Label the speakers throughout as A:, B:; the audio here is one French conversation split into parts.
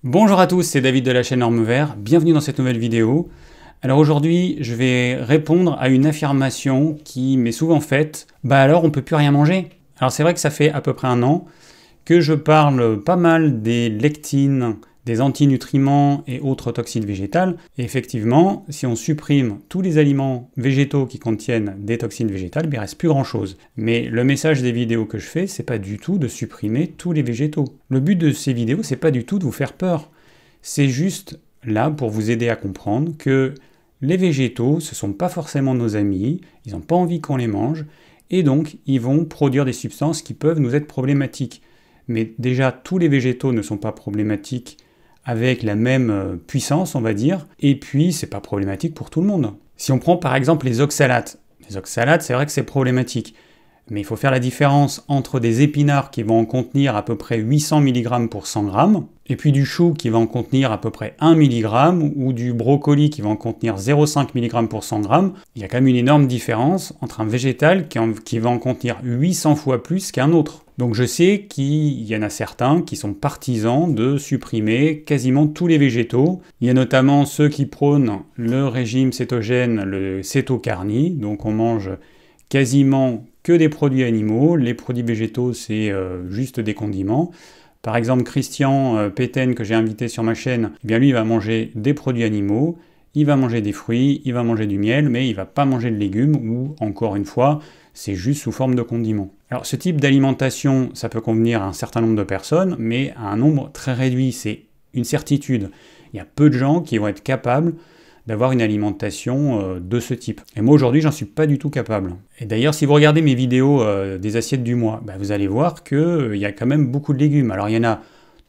A: Bonjour à tous, c'est David de la chaîne Orme Vert, bienvenue dans cette nouvelle vidéo. Alors aujourd'hui, je vais répondre à une affirmation qui m'est souvent faite. Bah alors on peut plus rien manger? Alors c'est vrai que ça fait à peu près un an que je parle pas mal des lectines, des antinutriments et autres toxines végétales. Et effectivement, si on supprime tous les aliments végétaux qui contiennent des toxines végétales, il ne reste plus grand chose. Mais le message des vidéos que je fais, c'est pas du tout de supprimer tous les végétaux. Le but de ces vidéos, c'est pas du tout de vous faire peur. C'est juste là pour vous aider à comprendre que les végétaux, ce sont pas forcément nos amis, ils n'ont pas envie qu'on les mange, et donc ils vont produire des substances qui peuvent nous être problématiques. Mais déjà, tous les végétaux ne sont pas problématiques avec la même puissance, on va dire, et puis c'est pas problématique pour tout le monde. Si on prend par exemple les oxalates, c'est vrai que c'est problématique, mais il faut faire la différence entre des épinards qui vont en contenir à peu près 800 mg pour 100 g, et puis du chou qui va en contenir à peu près 1 mg, ou du brocoli qui va en contenir 0,5 mg pour 100 g. Il y a quand même une énorme différence entre un végétal qui va en contenir 800 fois plus qu'un autre. Donc je sais qu'il y en a certains qui sont partisans de supprimer quasiment tous les végétaux. Il y a notamment ceux qui prônent le régime cétogène, le cétocarnie, donc on mange quasiment que des produits animaux. Les produits végétaux, c'est juste des condiments. Par exemple, Christian Péten, que j'ai invité sur ma chaîne, eh bien lui, il va manger des produits animaux, il va manger des fruits, il va manger du miel, mais il ne va pas manger de légumes, ou encore une fois, c'est juste sous forme de condiments. Alors ce type d'alimentation, ça peut convenir à un certain nombre de personnes, mais à un nombre très réduit, c'est une certitude. Il y a peu de gens qui vont être capables d'avoir une alimentation de ce type. Et moi aujourd'hui, j'en suis pas du tout capable. Et d'ailleurs, si vous regardez mes vidéos des assiettes du mois, bah, vous allez voir qu'il y a quand même beaucoup de légumes. Alors il y en a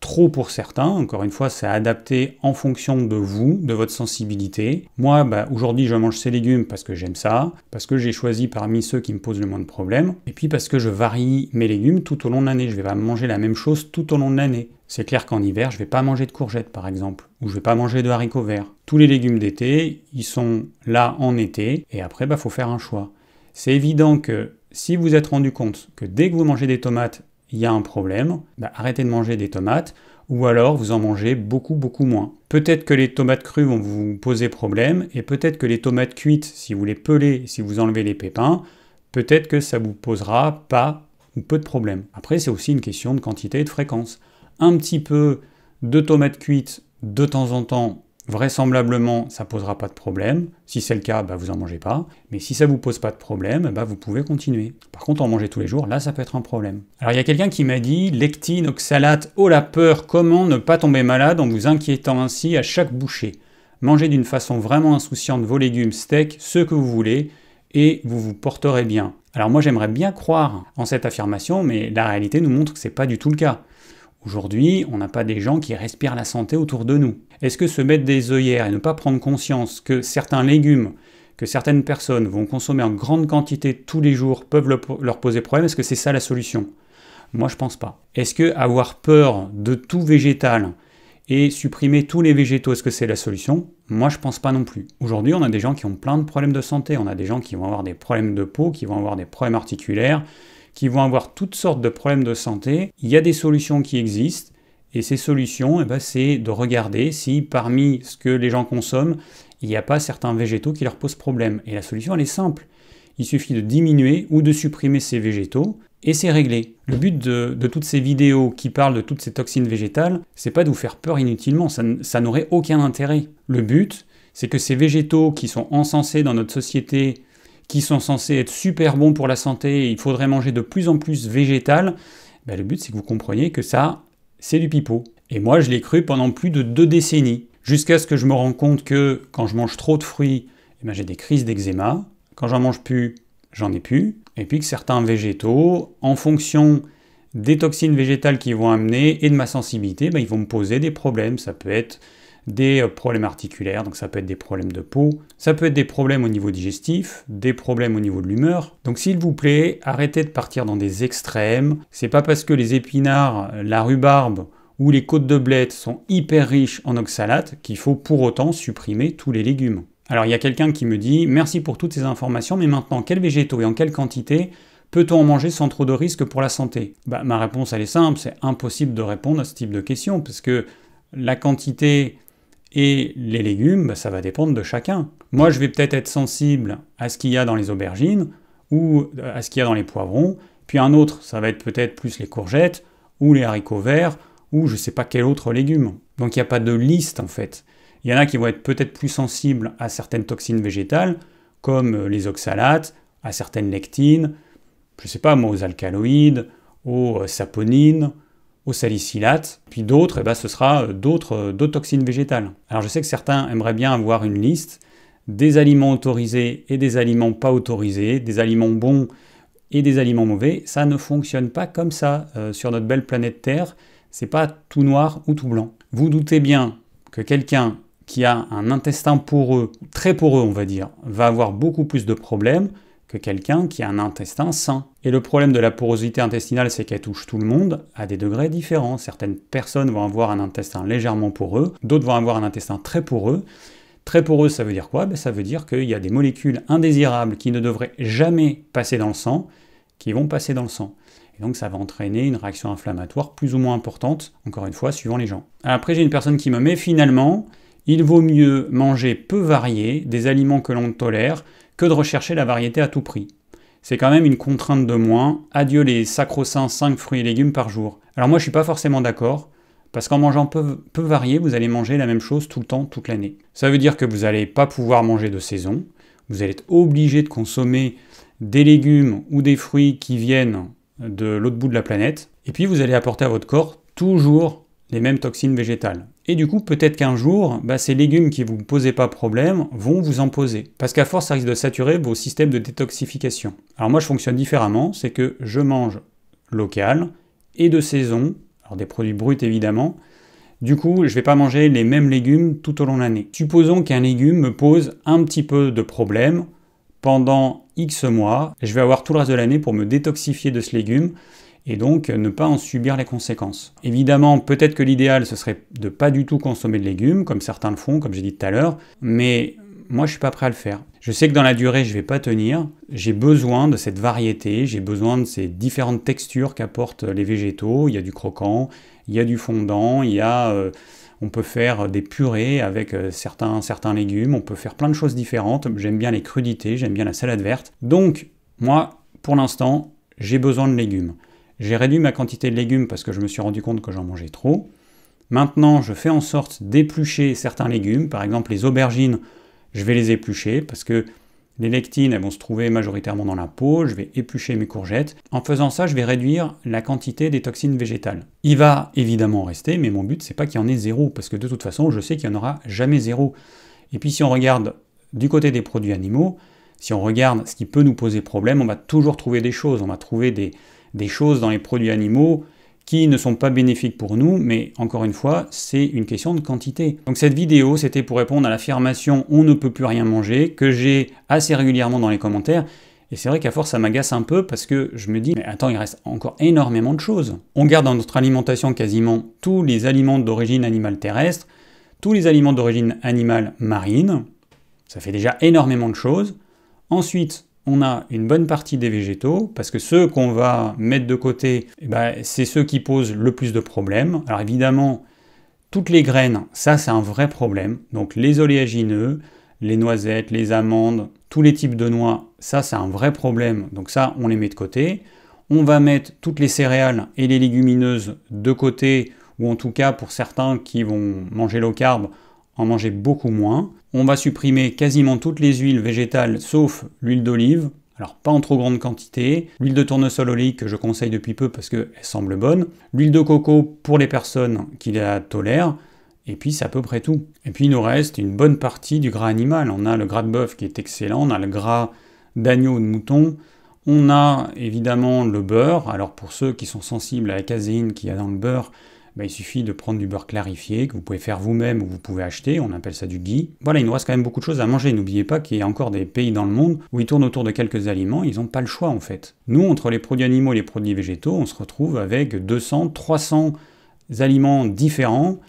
A: trop pour certains, encore une fois, c'est adapté en fonction de vous, de votre sensibilité. Moi, bah, aujourd'hui, je mange ces légumes parce que j'aime ça, parce que j'ai choisi parmi ceux qui me posent le moins de problèmes, et puis parce que je varie mes légumes tout au long de l'année. Je vais pas manger la même chose tout au long de l'année. C'est clair qu'en hiver, je vais pas manger de courgettes, par exemple, ou je vais pas manger de haricots verts. Tous les légumes d'été, ils sont là en été, et après, bah, faut faire un choix. C'est évident que si vous êtes rendu compte que dès que vous mangez des tomates, il y a un problème, bah arrêtez de manger des tomates, ou alors vous en mangez beaucoup moins. Peut-être que les tomates crues vont vous poser problème, et peut-être que les tomates cuites, si vous les pelez, si vous enlevez les pépins, peut-être que ça vous posera pas ou peu de problèmes. Après, c'est aussi une question de quantité et de fréquence. Un petit peu de tomates cuites de temps en temps, vraisemblablement, ça ne posera pas de problème. Si c'est le cas, bah, vous n'en mangez pas. Mais si ça ne vous pose pas de problème, bah, vous pouvez continuer. Par contre, en manger tous les jours, là, ça peut être un problème. Alors, il y a quelqu'un qui m'a dit « Lectine, oxalate, oh la peur, comment ne pas tomber malade en vous inquiétant ainsi à chaque bouchée? Mangez d'une façon vraiment insouciante vos légumes, steaks, ce que vous voulez, et vous vous porterez bien. » Alors moi, j'aimerais bien croire en cette affirmation, mais la réalité nous montre que ce n'est pas du tout le cas. Aujourd'hui, on n'a pas des gens qui respirent la santé autour de nous. Est-ce que se mettre des œillères et ne pas prendre conscience que certains légumes, que certaines personnes vont consommer en grande quantité tous les jours peuvent leur poser problème? Est-ce que c'est ça la solution? Moi, je pense pas. Est-ce que avoir peur de tout végétal et supprimer tous les végétaux, est-ce que c'est la solution? Moi, je pense pas non plus. Aujourd'hui, on a des gens qui ont plein de problèmes de santé. On a des gens qui vont avoir des problèmes de peau, qui vont avoir des problèmes articulaires, qui vont avoir toutes sortes de problèmes de santé. Il y a des solutions qui existent, et ces solutions, c'est de regarder si parmi ce que les gens consomment, il n'y a pas certains végétaux qui leur posent problème. Et la solution, elle est simple. Il suffit de diminuer ou de supprimer ces végétaux, et c'est réglé. Le but de toutes ces vidéos qui parlent de toutes ces toxines végétales, c'est pas de vous faire peur inutilement, ça n'aurait aucun intérêt. Le but, c'est que ces végétaux qui sont encensés dans notre société, qui sont censés être super bons pour la santé, et il faudrait manger de plus en plus végétal, le but c'est que vous compreniez que ça, c'est du pipeau. Et moi je l'ai cru pendant plus de 2 décennies, jusqu'à ce que je me rende compte que quand je mange trop de fruits, j'ai des crises d'eczéma, quand j'en mange plus, j'en ai plus, et puis que certains végétaux, en fonction des toxines végétales qu'ils vont amener et de ma sensibilité, ils vont me poser des problèmes. Ça peut être des problèmes articulaires, donc ça peut être des problèmes de peau, ça peut être des problèmes au niveau digestif, des problèmes au niveau de l'humeur. Donc s'il vous plaît, arrêtez de partir dans des extrêmes. C'est pas parce que les épinards, la rhubarbe ou les côtes de bled sont hyper riches en oxalates qu'il faut pour autant supprimer tous les légumes. Alors il y a quelqu'un qui me dit « Merci pour toutes ces informations, mais maintenant, quels végétaux et en quelle quantité peut-on en manger sans trop de risques pour la santé ?» Ma réponse elle est simple, c'est impossible de répondre à ce type de questions, parce que la quantité et les légumes, bah, ça va dépendre de chacun. Moi, je vais peut-être être sensible à ce qu'il y a dans les aubergines ou à ce qu'il y a dans les poivrons, puis un autre, ça va être peut-être plus les courgettes ou les haricots verts ou je ne sais pas quel autre légume. Donc il n'y a pas de liste en fait. Il y en a qui vont être peut-être plus sensibles à certaines toxines végétales, comme les oxalates, à certaines lectines, je ne sais pas moi, aux alcaloïdes, aux saponines, aux salicylates, puis d'autres, ce sera d'autres toxines végétales. Alors je sais que certains aimeraient bien avoir une liste des aliments autorisés et des aliments pas autorisés, des aliments bons et des aliments mauvais. Ça ne fonctionne pas comme ça sur notre belle planète Terre. C'est pas tout noir ou tout blanc. Vous doutez bien que quelqu'un qui a un intestin poreux, très poreux on va dire, va avoir beaucoup plus de problèmes que quelqu'un qui a un intestin sain. Et le problème de la porosité intestinale, c'est qu'elle touche tout le monde à des degrés différents. Certaines personnes vont avoir un intestin légèrement poreux, d'autres vont avoir un intestin très poreux. Très poreux, ça veut dire quoi? Ça veut dire qu'il y a des molécules indésirables qui ne devraient jamais passer dans le sang, qui vont passer dans le sang. Et donc ça va entraîner une réaction inflammatoire plus ou moins importante, encore une fois, suivant les gens. Après, j'ai une personne qui me met finalement, il vaut mieux manger peu varié, des aliments que l'on tolère, que de rechercher la variété à tout prix. C'est quand même une contrainte de moins. Adieu les sacro-saints 5 fruits et légumes par jour. Alors moi, je suis pas forcément d'accord, parce qu'en mangeant peu varié, vous allez manger la même chose tout le temps, toute l'année. Ça veut dire que vous n'allez pas pouvoir manger de saison, vous allez être obligé de consommer des légumes ou des fruits qui viennent de l'autre bout de la planète, et puis vous allez apporter à votre corps toujours les mêmes toxines végétales. Et du coup, peut-être qu'un jour, ces légumes qui ne vous posaient pas problème vont vous en poser. Parce qu'à force, ça risque de saturer vos systèmes de détoxification. Alors moi, je fonctionne différemment, c'est que je mange local et de saison, alors des produits bruts évidemment. Du coup, je ne vais pas manger les mêmes légumes tout au long de l'année. Supposons qu'un légume me pose un petit peu de problème pendant X mois, je vais avoir tout le reste de l'année pour me détoxifier de ce légume et donc ne pas en subir les conséquences. Évidemment, peut-être que l'idéal, ce serait de pas du tout consommer de légumes, comme certains le font, comme j'ai dit tout à l'heure, mais moi, je suis pas prêt à le faire. Je sais que dans la durée, je vais pas tenir, j'ai besoin de cette variété, j'ai besoin de ces différentes textures qu'apportent les végétaux, il y a du croquant, il y a du fondant, on peut faire des purées avec certains légumes, on peut faire plein de choses différentes, j'aime bien les crudités, j'aime bien la salade verte. Donc, moi, pour l'instant, j'ai besoin de légumes. J'ai réduit ma quantité de légumes parce que je me suis rendu compte que j'en mangeais trop. Maintenant, je fais en sorte d'éplucher certains légumes. Par exemple, les aubergines, je vais les éplucher parce que les lectines, elles vont se trouver majoritairement dans la peau. Je vais éplucher mes courgettes. En faisant ça, je vais réduire la quantité des toxines végétales. Il va évidemment rester, mais mon but, c'est pas qu'il y en ait zéro parce que de toute façon, je sais qu'il n'y en aura jamais zéro. Et puis, si on regarde du côté des produits animaux, si on regarde ce qui peut nous poser problème, on va toujours trouver des choses. On va trouver des choses dans les produits animaux qui ne sont pas bénéfiques pour nous, mais encore une fois, c'est une question de quantité. Donc cette vidéo, c'était pour répondre à l'affirmation « on ne peut plus rien manger » que j'ai assez régulièrement dans les commentaires. Et c'est vrai qu'à force, ça m'agace un peu parce que je me dis « mais attends, il reste encore énormément de choses ». On garde dans notre alimentation quasiment tous les aliments d'origine animale terrestre, tous les aliments d'origine animale marine. Ça fait déjà énormément de choses. Ensuite, on a une bonne partie des végétaux, parce que ceux qu'on va mettre de côté, c'est ceux qui posent le plus de problèmes. Alors évidemment, toutes les graines, ça c'est un vrai problème. Donc les oléagineux, les noisettes, les amandes, tous les types de noix, ça c'est un vrai problème. Donc ça, on les met de côté. On va mettre toutes les céréales et les légumineuses de côté, ou en tout cas pour certains qui vont manger low carb, en manger beaucoup moins. On va supprimer quasiment toutes les huiles végétales sauf l'huile d'olive, alors pas en trop grande quantité. L'huile de tournesol oléique que je conseille depuis peu parce qu'elle semble bonne. L'huile de coco pour les personnes qui la tolèrent. Et puis c'est à peu près tout. Et puis il nous reste une bonne partie du gras animal. On a le gras de bœuf qui est excellent, on a le gras d'agneau ou de mouton. On a évidemment le beurre. Alors pour ceux qui sont sensibles à la caséine qu'il y a dans le beurre, il suffit de prendre du beurre clarifié, que vous pouvez faire vous-même ou vous pouvez acheter, on appelle ça du ghee. Voilà, il nous reste quand même beaucoup de choses à manger. N'oubliez pas qu'il y a encore des pays dans le monde où ils tournent autour de quelques aliments, ils n'ont pas le choix en fait. Nous, entre les produits animaux et les produits végétaux, on se retrouve avec 200, 300 aliments différents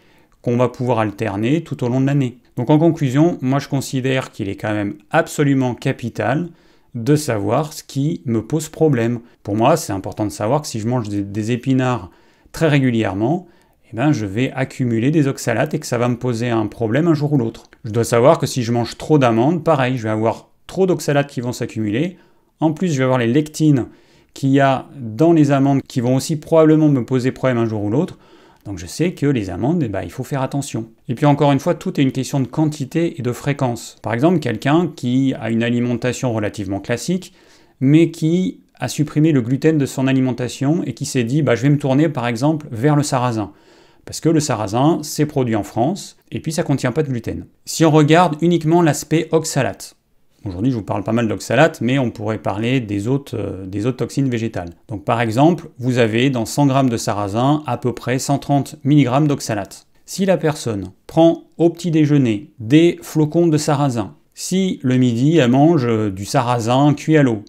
A: qu'on va pouvoir alterner tout au long de l'année. Donc en conclusion, moi je considère qu'il est quand même absolument capital de savoir ce qui me pose problème. Pour moi, c'est important de savoir que si je mange des épinards très régulièrement, eh ben, je vais accumuler des oxalates et que ça va me poser un problème un jour ou l'autre. Je dois savoir que si je mange trop d'amandes, pareil, je vais avoir trop d'oxalates qui vont s'accumuler. En plus, je vais avoir les lectines qu'il y a dans les amandes qui vont aussi probablement me poser problème un jour ou l'autre. Donc je sais que les amandes, il faut faire attention. Et puis encore une fois, tout est une question de quantité et de fréquence. Par exemple, quelqu'un qui a une alimentation relativement classique, mais qui a supprimé le gluten de son alimentation et qui s'est dit je vais me tourner par exemple vers le sarrasin. Parce que le sarrasin, c'est produit en France, et puis ça ne contient pas de gluten. Si on regarde uniquement l'aspect oxalate, aujourd'hui je vous parle pas mal d'oxalate, mais on pourrait parler des autres toxines végétales. Donc par exemple, vous avez dans 100 g de sarrasin à peu près 130 mg d'oxalate. Si la personne prend au petit déjeuner des flocons de sarrasin, si le midi elle mange du sarrasin cuit à l'eau,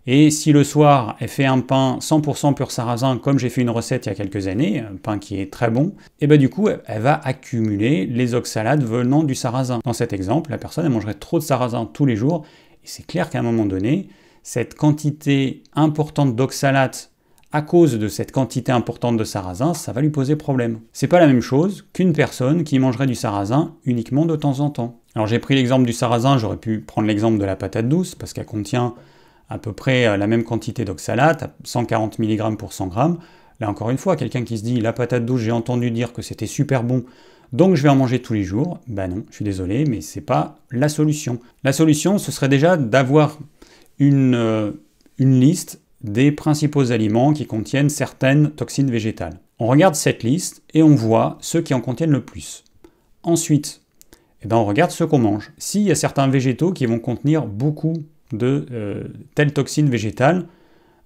A: et si le soir, elle fait un pain 100% pur sarrasin, comme j'ai fait une recette il y a quelques années, un pain qui est très bon, et du coup, elle va accumuler les oxalates venant du sarrasin. Dans cet exemple, la personne elle mangerait trop de sarrasin tous les jours, et c'est clair qu'à un moment donné, cette quantité importante d'oxalates à cause de cette quantité importante de sarrasin, ça va lui poser problème. C'est pas la même chose qu'une personne qui mangerait du sarrasin uniquement de temps en temps. Alors j'ai pris l'exemple du sarrasin, j'aurais pu prendre l'exemple de la patate douce, parce qu'elle contient à peu près la même quantité d'oxalate, 140 mg pour 100 g. Là encore une fois, quelqu'un qui se dit « la patate douce, j'ai entendu dire que c'était super bon, donc je vais en manger tous les jours », non, je suis désolé, mais c'est pas la solution. La solution, ce serait déjà d'avoir une liste des principaux aliments qui contiennent certaines toxines végétales. On regarde cette liste et on voit ceux qui en contiennent le plus. Ensuite, on regarde ceux qu'on mange. S'il y a certains végétaux qui vont contenir beaucoup de telles toxines végétales,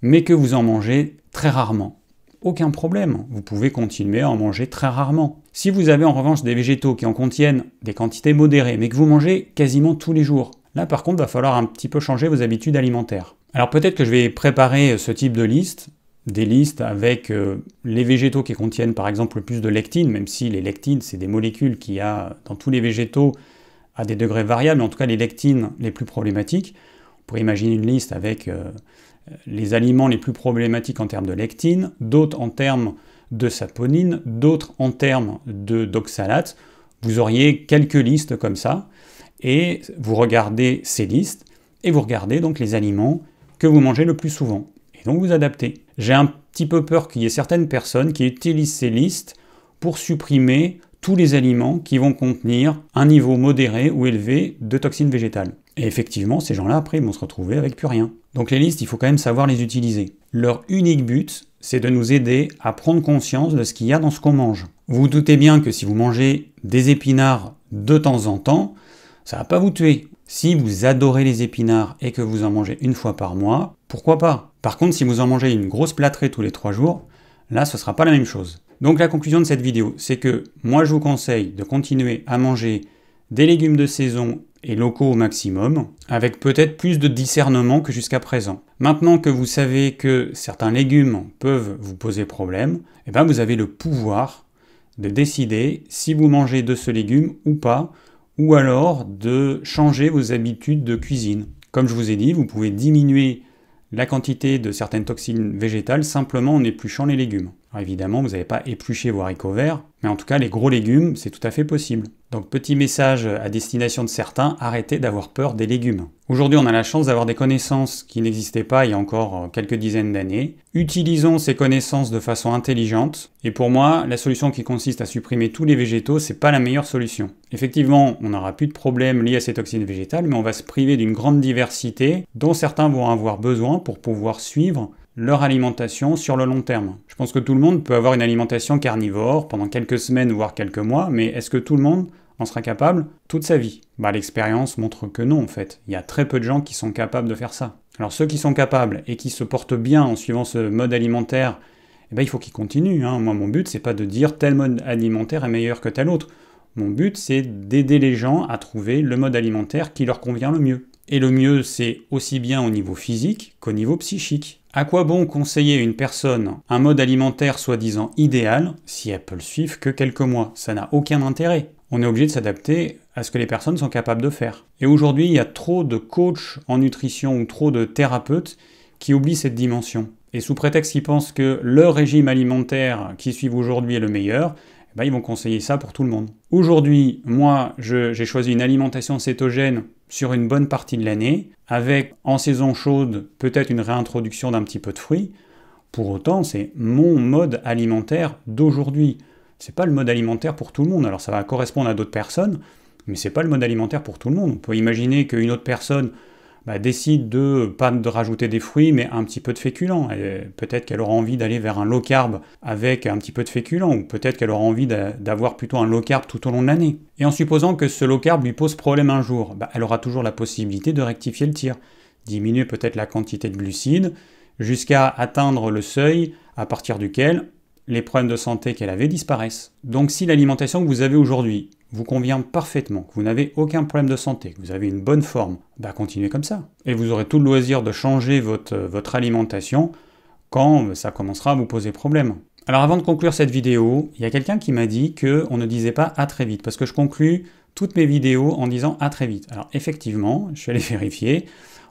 A: mais que vous en mangez très rarement, aucun problème, vous pouvez continuer à en manger très rarement. Si vous avez en revanche des végétaux qui en contiennent des quantités modérées, mais que vous mangez quasiment tous les jours, là par contre, il va falloir un petit peu changer vos habitudes alimentaires. Alors peut-être que je vais préparer ce type de liste, des listes avec les végétaux qui contiennent par exemple le plus de lectines, même si les lectines, c'est des molécules qu'il y a dans tous les végétaux à des degrés variables, mais en tout cas les lectines les plus problématiques. On pourrait imaginer une liste avec les aliments les plus problématiques en termes de lectine, d'autres en termes de saponine, d'autres en termes d'oxalate. Vous auriez quelques listes comme ça, et vous regardez ces listes, et vous regardez donc les aliments que vous mangez le plus souvent, et donc vous adaptez. J'ai un petit peu peur qu'il y ait certaines personnes qui utilisent ces listes pour supprimer tous les aliments qui vont contenir un niveau modéré ou élevé de toxines végétales. Et effectivement, ces gens-là, après, ils vont se retrouver avec plus rien. Donc les listes, il faut quand même savoir les utiliser. Leur unique but, c'est de nous aider à prendre conscience de ce qu'il y a dans ce qu'on mange. Vous vous doutez bien que si vous mangez des épinards de temps en temps, ça ne va pas vous tuer. Si vous adorez les épinards et que vous en mangez une fois par mois, pourquoi pas? Par contre, si vous en mangez une grosse plâtrée tous les 3 jours, là, ce ne sera pas la même chose. Donc la conclusion de cette vidéo, c'est que moi je vous conseille de continuer à manger des légumes de saison et locaux au maximum, avec peut-être plus de discernement que jusqu'à présent. Maintenant que vous savez que certains légumes peuvent vous poser problème, vous avez le pouvoir de décider si vous mangez de ce légume ou pas, ou alors de changer vos habitudes de cuisine. Comme je vous ai dit, vous pouvez diminuer la quantité de certaines toxines végétales simplement en épluchant les légumes. Alors évidemment, vous n'allez pas éplucher vos haricots verts, mais en tout cas, les gros légumes, c'est tout à fait possible. Donc petit message à destination de certains, arrêtez d'avoir peur des légumes. Aujourd'hui, on a la chance d'avoir des connaissances qui n'existaient pas il y a encore quelques dizaines d'années. Utilisons ces connaissances de façon intelligente, et pour moi, la solution qui consiste à supprimer tous les végétaux, c'est pas la meilleure solution. Effectivement, on n'aura plus de problèmes liés à ces toxines végétales, mais on va se priver d'une grande diversité dont certains vont avoir besoin pour pouvoir suivre leur alimentation sur le long terme. Je pense que tout le monde peut avoir une alimentation carnivore pendant quelques semaines, voire quelques mois, mais est-ce que tout le monde en sera capable toute sa vie? L'expérience montre que non, en fait. Il y a très peu de gens qui sont capables de faire ça. Alors ceux qui sont capables et qui se portent bien en suivant ce mode alimentaire, il faut qu'ils continuent. Moi, mon but, c'est pas de dire tel mode alimentaire est meilleur que tel autre. Mon but, c'est d'aider les gens à trouver le mode alimentaire qui leur convient le mieux. Et le mieux, c'est aussi bien au niveau physique qu'au niveau psychique. À quoi bon conseiller à une personne un mode alimentaire soi-disant idéal si elle peut le suivre que quelques mois? Ça n'a aucun intérêt. On est obligé de s'adapter à ce que les personnes sont capables de faire. Et aujourd'hui, il y a trop de coachs en nutrition ou trop de thérapeutes qui oublient cette dimension. Et sous prétexte qu'ils pensent que leur régime alimentaire qu'ils suivent aujourd'hui est le meilleur, ben, ils vont conseiller ça pour tout le monde. Aujourd'hui, moi, j'ai choisi une alimentation cétogène sur une bonne partie de l'année, avec en saison chaude peut-être une réintroduction d'un petit peu de fruits. Pour autant, c'est mon mode alimentaire d'aujourd'hui. C'est pas le mode alimentaire pour tout le monde. Alors ça va correspondre à d'autres personnes, mais c'est pas le mode alimentaire pour tout le monde. On peut imaginer qu'une autre personne décide de pas de rajouter des fruits, mais un petit peu de féculents. Peut-être qu'elle aura envie d'aller vers un low carb avec un petit peu de féculents, ou peut-être qu'elle aura envie d'avoir plutôt un low carb tout au long de l'année. Et en supposant que ce low carb lui pose problème un jour, elle aura toujours la possibilité de rectifier le tir, diminuer peut-être la quantité de glucides, jusqu'à atteindre le seuil à partir duquel les problèmes de santé qu'elle avait disparaissent. Donc si l'alimentation que vous avez aujourd'hui vous convient parfaitement, que vous n'avez aucun problème de santé, que vous avez une bonne forme, continuez comme ça. Et vous aurez tout le loisir de changer votre alimentation quand ça commencera à vous poser problème. Alors avant de conclure cette vidéo, il y a quelqu'un qui m'a dit qu'on ne disait pas à très vite, parce que je conclue toutes mes vidéos en disant à très vite. Alors effectivement, je suis allé vérifier,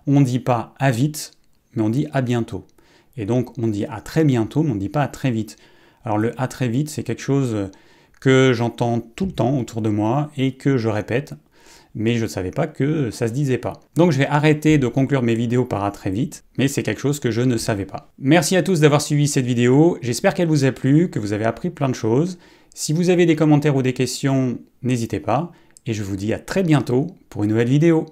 A: on ne dit pas à vite, mais on dit à bientôt. Et donc on dit à très bientôt, mais on ne dit pas à très vite. Alors le à très vite, c'est quelque chose que j'entends tout le temps autour de moi et que je répète, mais je ne savais pas que ça se disait pas. Donc je vais arrêter de conclure mes vidéos par à très vite, mais c'est quelque chose que je ne savais pas. Merci à tous d'avoir suivi cette vidéo, j'espère qu'elle vous a plu, que vous avez appris plein de choses. Si vous avez des commentaires ou des questions, n'hésitez pas, et je vous dis à très bientôt pour une nouvelle vidéo.